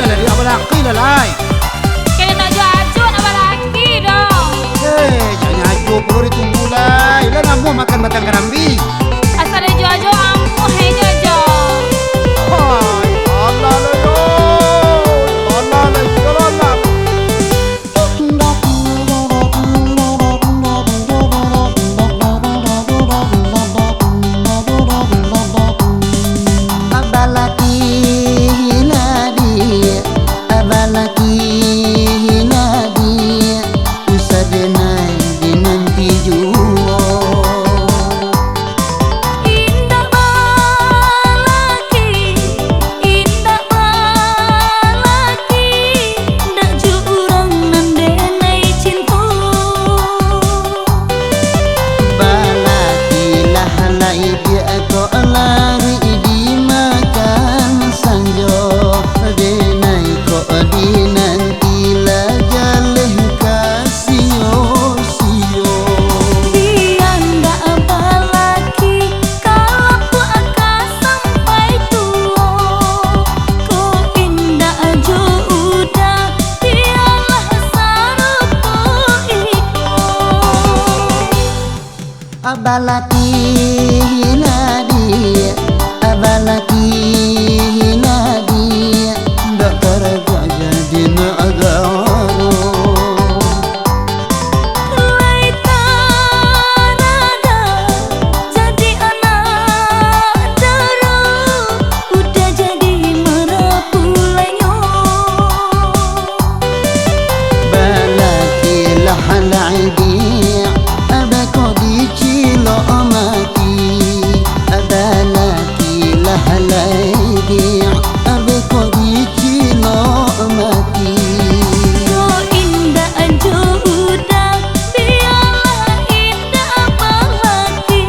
lah dia apa laki lah lai. Kena nak jual ajuk nak laki dong. Jangan ajuk perlu ditunggu lai. Lah nak mau makan batang kerambi. Asal dia jual ajuk ampuh hanya aja. Hai, Allah lah yo. Allah lah Allah. Abalaki nadi, abalaki nadi, dokter gua jadi negara. Jadi anak dara, udah jadi merapulanyo. Balaki lahalai abako dicilo amati, abalaki lahalai abako dicilo amati. Ko indah aja udah, biarlah indah apalagi.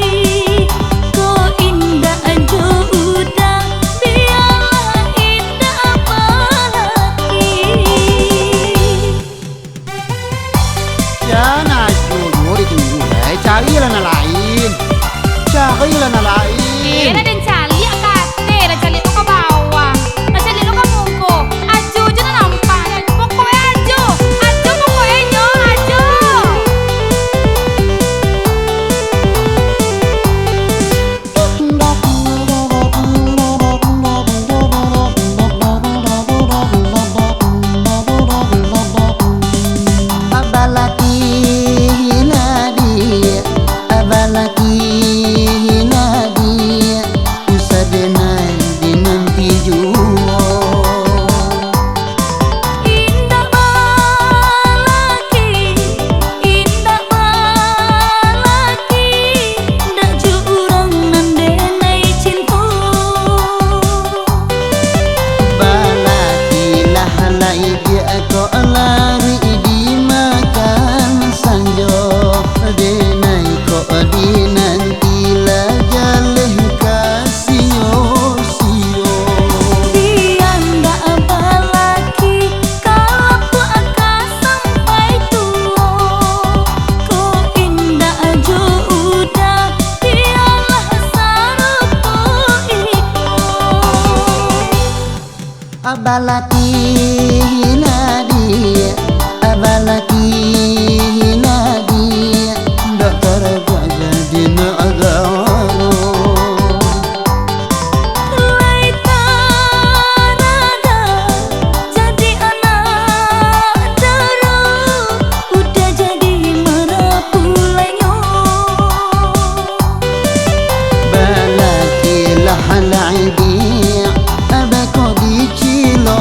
Ko indah aja udah, biarlah indah apalagi. Jangan ajuk perlu ditunggu lai. Carilah nak lain. Carilah nak lain. Nak dan cali kate, nak cali lu ke bawah, nak cali lu ke muka. Aju je nak nampak. Pokoknya aju pokoknya nyo aju. Abalaki nadi, abalaki nadi, usadenai dinanti jua. Indah balaki, ndak jurang nandenai cinta. Balaki lahalai dia ko lari di makan sanjo, denai ko dinanti la jaleh kasio sio. Dia ndak balaki, kalau ku akan sampai tua. Ko indah aja udah, biarlah sarupu iko. Abalaki nadi, abalaki nadi, dokter gua jadi negara. Jadi anak dara, udah jadi merapulanyo. Balaki lahalai abako dicilo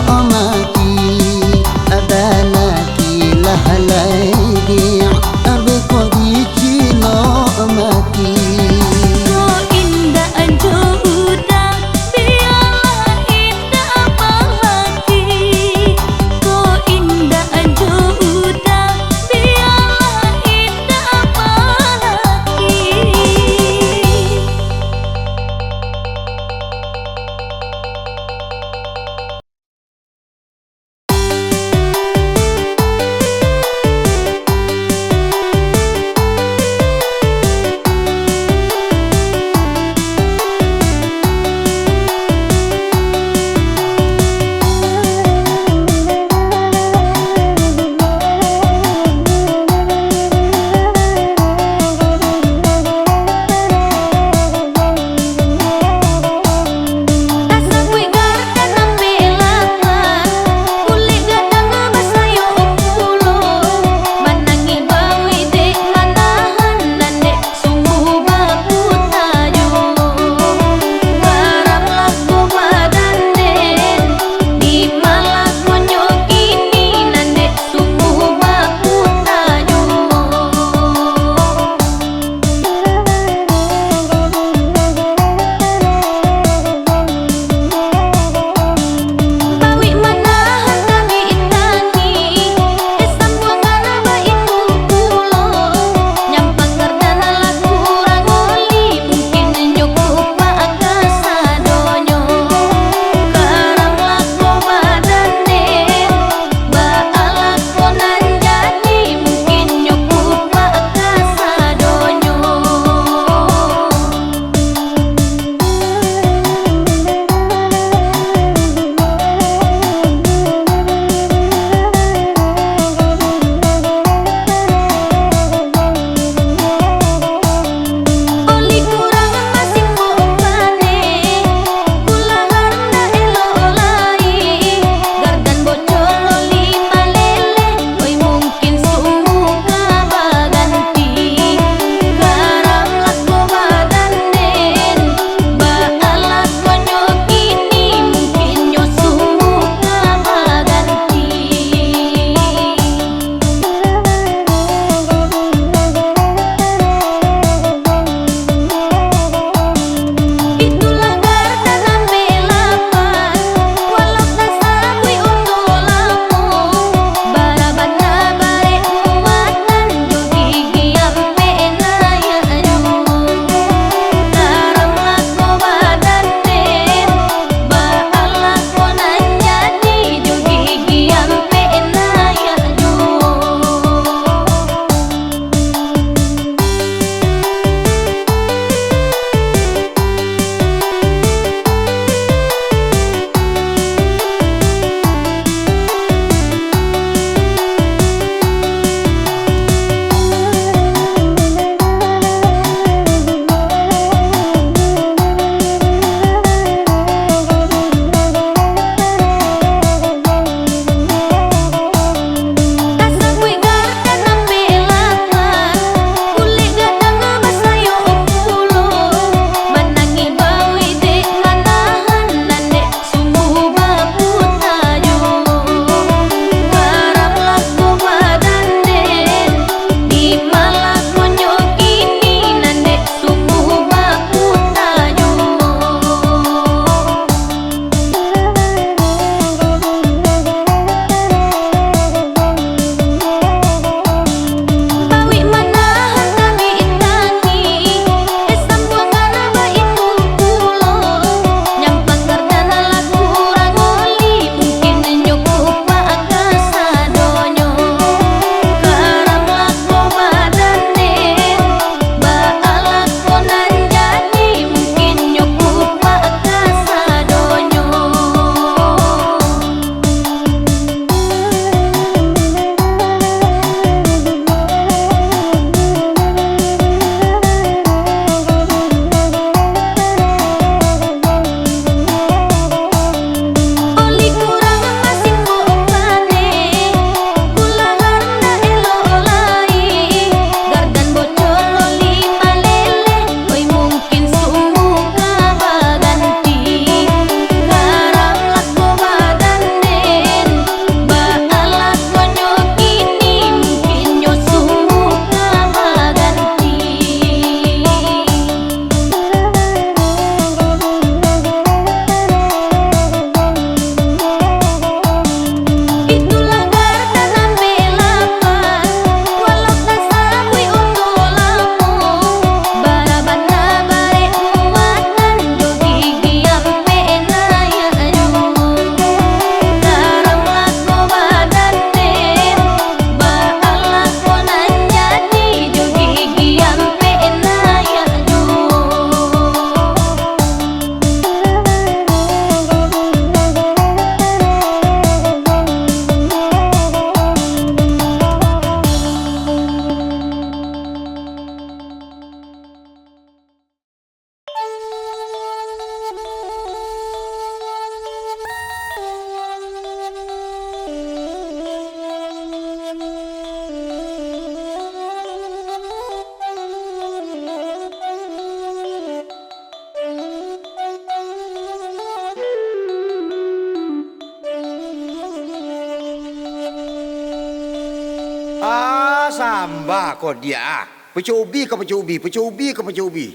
Samba kau dia. Pecubi ke pecubi, pecubi ke pecubi.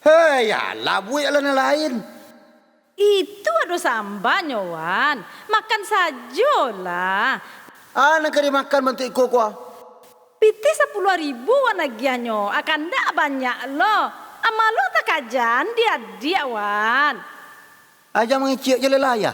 Hei, alah buat lah lain. Itu ada sambanya Wan. Makan sajalah. Nak kena makan bentuk ikut kau. Piti 10.000 Wan lagianyo. Akan tak banyak lo. Amalu tak kajan dia Wan. Aja mengicik je lelah ya.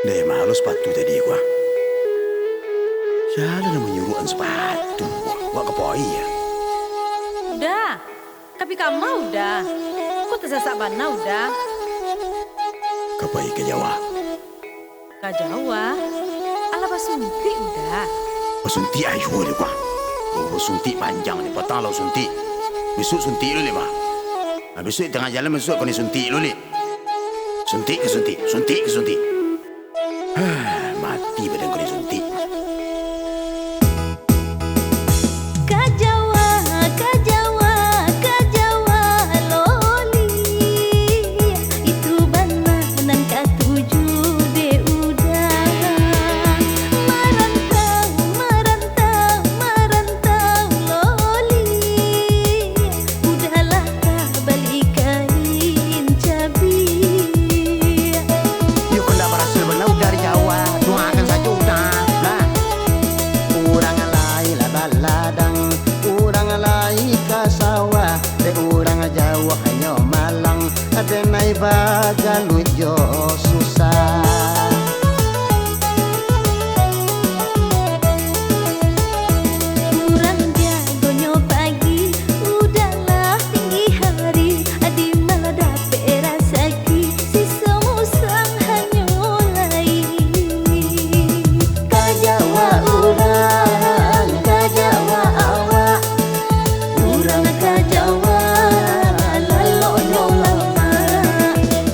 Deh malu sepatu tadi gua. Siapa yang menyuruhan sepatu? Gua kepoi ya. Udah, tapi kamu udah. Kok tersesak bana udah? Kepoi ke Jawa. Ke Jawa. Ala basunti udah. Suntik ayo deh gua. Oh suntik panjang nih, petang lo suntik. Besok suntik lu lima. Besok di tengah jalan besok kau ni suntik lu ni. Suntik ke suntik, suntik ke suntik. Mati badan kau ni suntik. Ke Jawa, ke Jawa, ke Jawa loli. Itu bananan katuju de udah. Merantau, merantau, merantau loli. Udahlah kah balikain cabi. Yuk kena berhasil menau dari Jawa, doakan saja udah. Nah, orang lain lah baladang, orang lain ke sawah, de orang Jawa hanya malang, ada naik bagal lujo susah. Kurang jagonya pagi, udahlah tinggi hari. Adi malah dapet rasaki, si semusang hanya mulai. Ke Jawa urang, ke Jawa awak, urang ke Jawa lalu lama.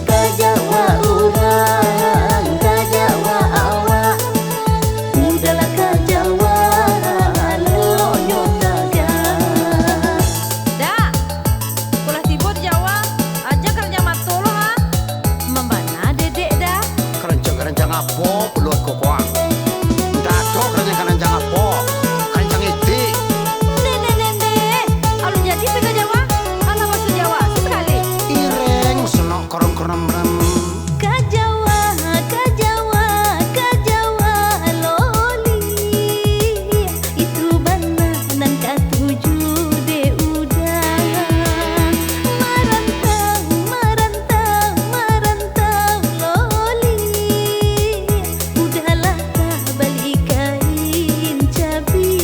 Ke Jawa urang, ke Jawa awak, udahlah ke Jawa lalu taga. Dah, kulah tiba di Jawa, aja kerja matolo ha. Membana dedek dah. Kerencang apa peluat kau kuang? Tak tahu kerencang apa. Kerencang itu. Deh. Alun jadi pergi ke Jawa, ala masuk Jawa sekali. Ireng senok korong-korong rem. Ke Jawa, ke Jawa, ke Jawa loli. Itu bananan katuju de udah. Merantau, merantau, merantau loli. Udahlah kah balikain cabi.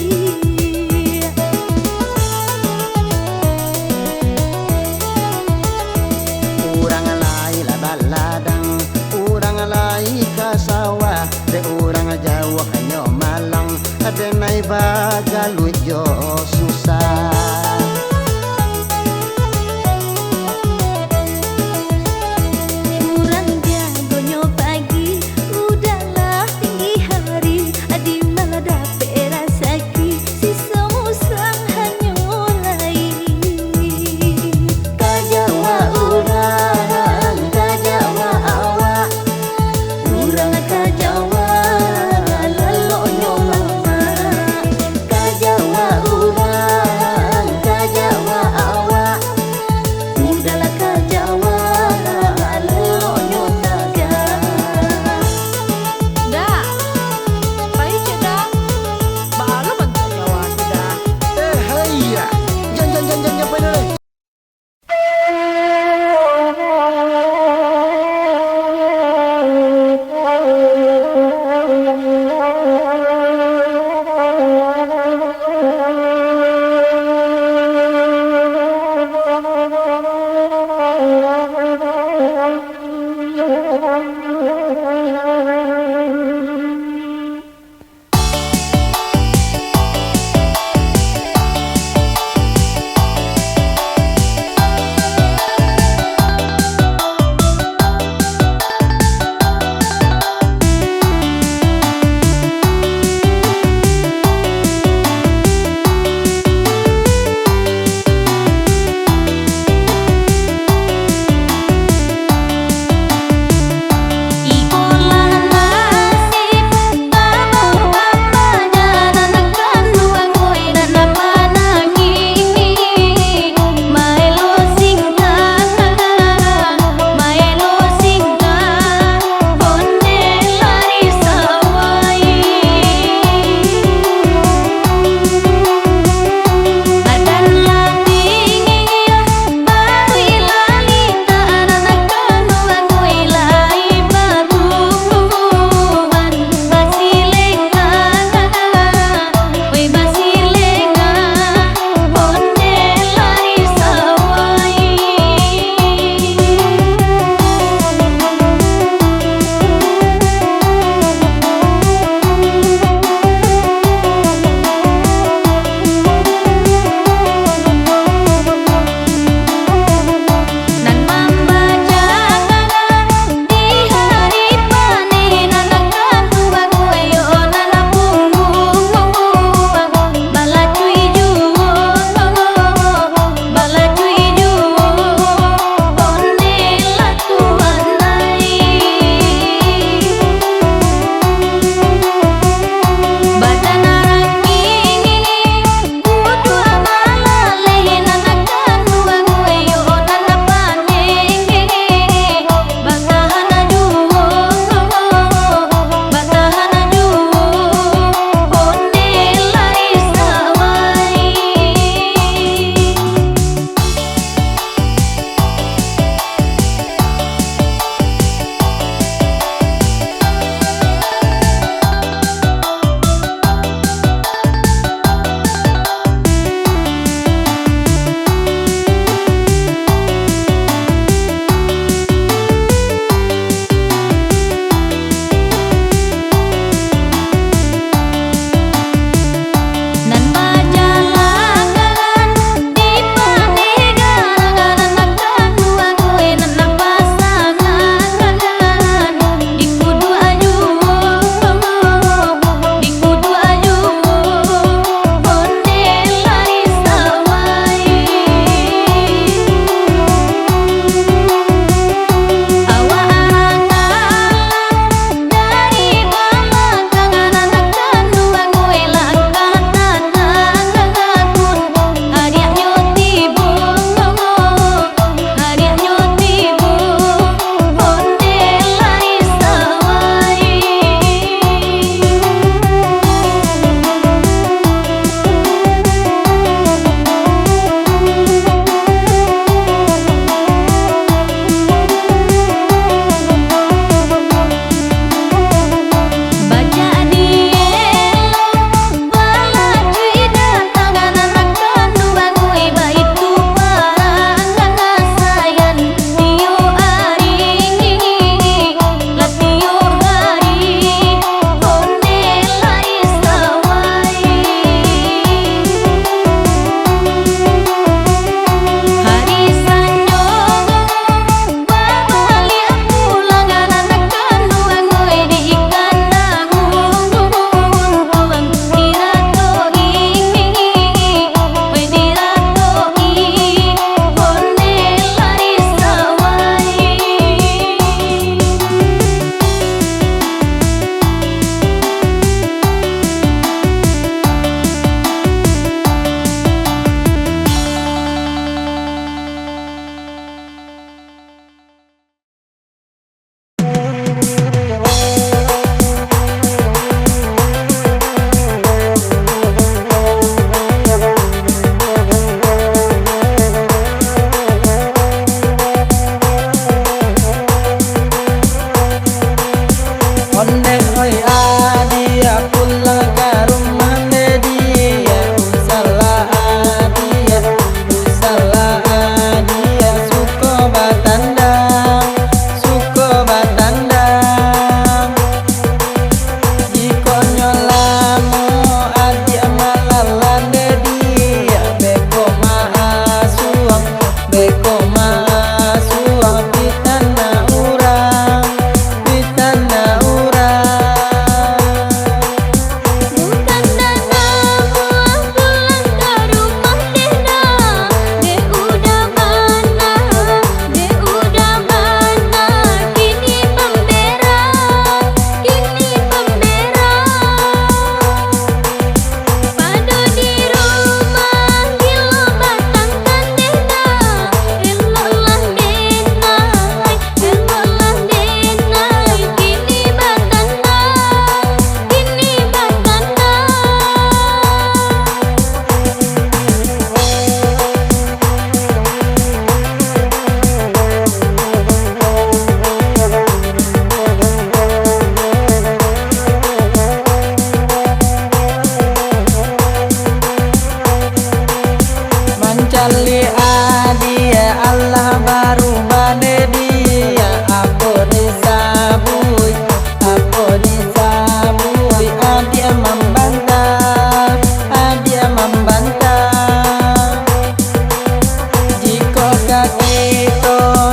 Orang lain lah baladang, orang lain ke sawah, de orang Jawa hanya malang, ada naik bagal lujo susah. Kurang jagonya pagi, udahlah tinggi hari. Adi malah dapet rasaki, si semusang hanya mulai. Ke Jawa urang, ke Jawa awak, urang ke Jawa lalu lama. Ke Jawa urang, ke Jawa awak, udahlah ke Jawa lalu taga. Dah, baik dah. Baru bentuk Jawa sudah. Iya. Jangan apa ini? Ikola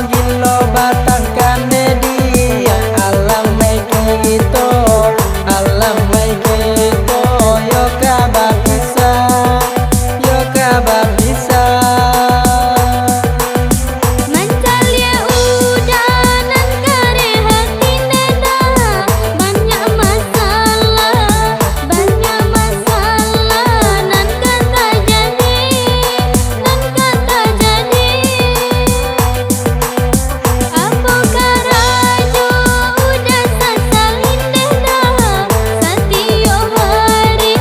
gilo batangkan dia alam mai kita alam mai kita yo kabah bisa yo kabah bisa. Mancalia udanan kare hati neda banyak masalah nan kata jadi apa karajo udah sasalin deda satio hari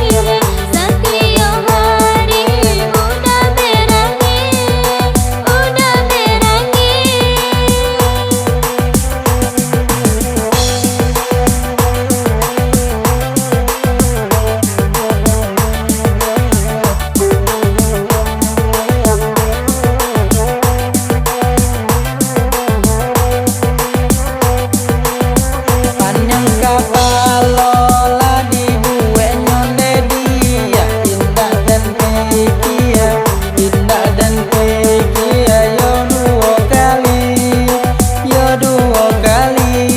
udah berangi Panjang kapalo lah dibuat nyonde dia indah dan pekia yo dua kali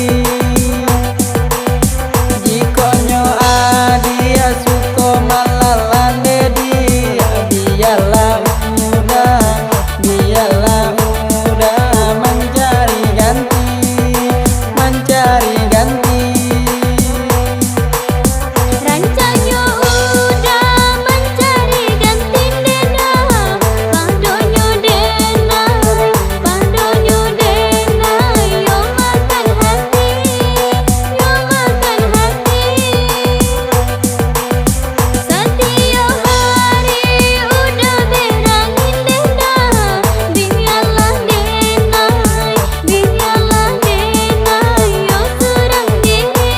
jikonyo adia suko malalande dia biarlah muda mencari ganti Rancanya udah mencari ganti deda Pandonyo denai yo makan hati Satio hari udah berangin deda Biarlah denai yo surang diri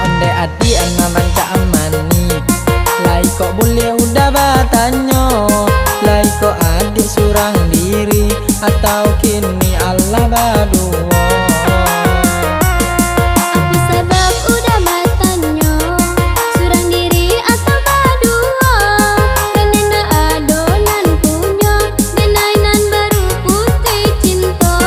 onde adi ana manca amani lai kok boleh udah batanyo lai kok adik surang diri atau kini Allah baduo. Apa sebab udah matanya surang diri atau badua Kenena adonan punya denainan baru putih cinta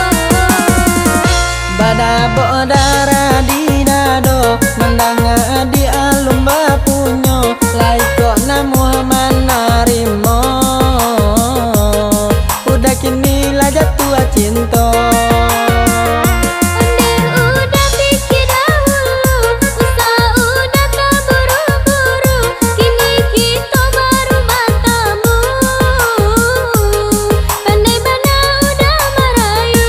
Badabo darah di dado mendanga di alum bapunyo lai kok na Muhammad narimo udah kini lah jatuh cinta. Onde udah pikir dahulu usaha udah tak buru-buru Kini kita baru bertemu Pandai bana udah merayu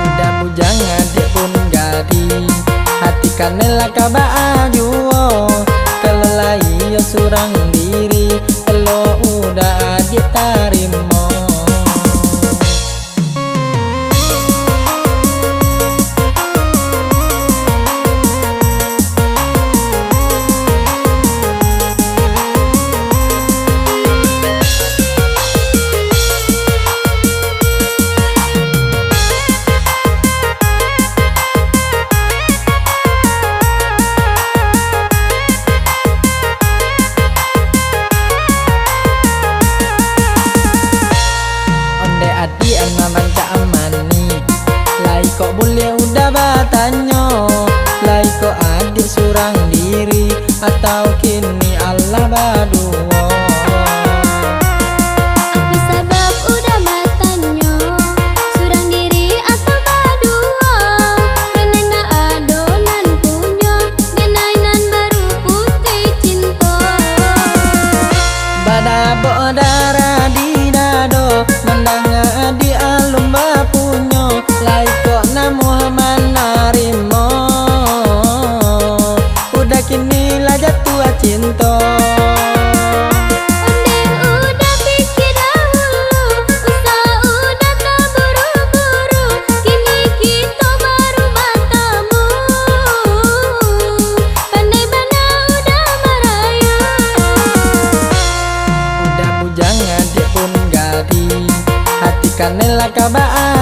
Udah bujang adik pun gadi hati kanela kabah juo kalau lai yo surang diri kalau udah adik tarimo. atau kini Allah baduo. kabaan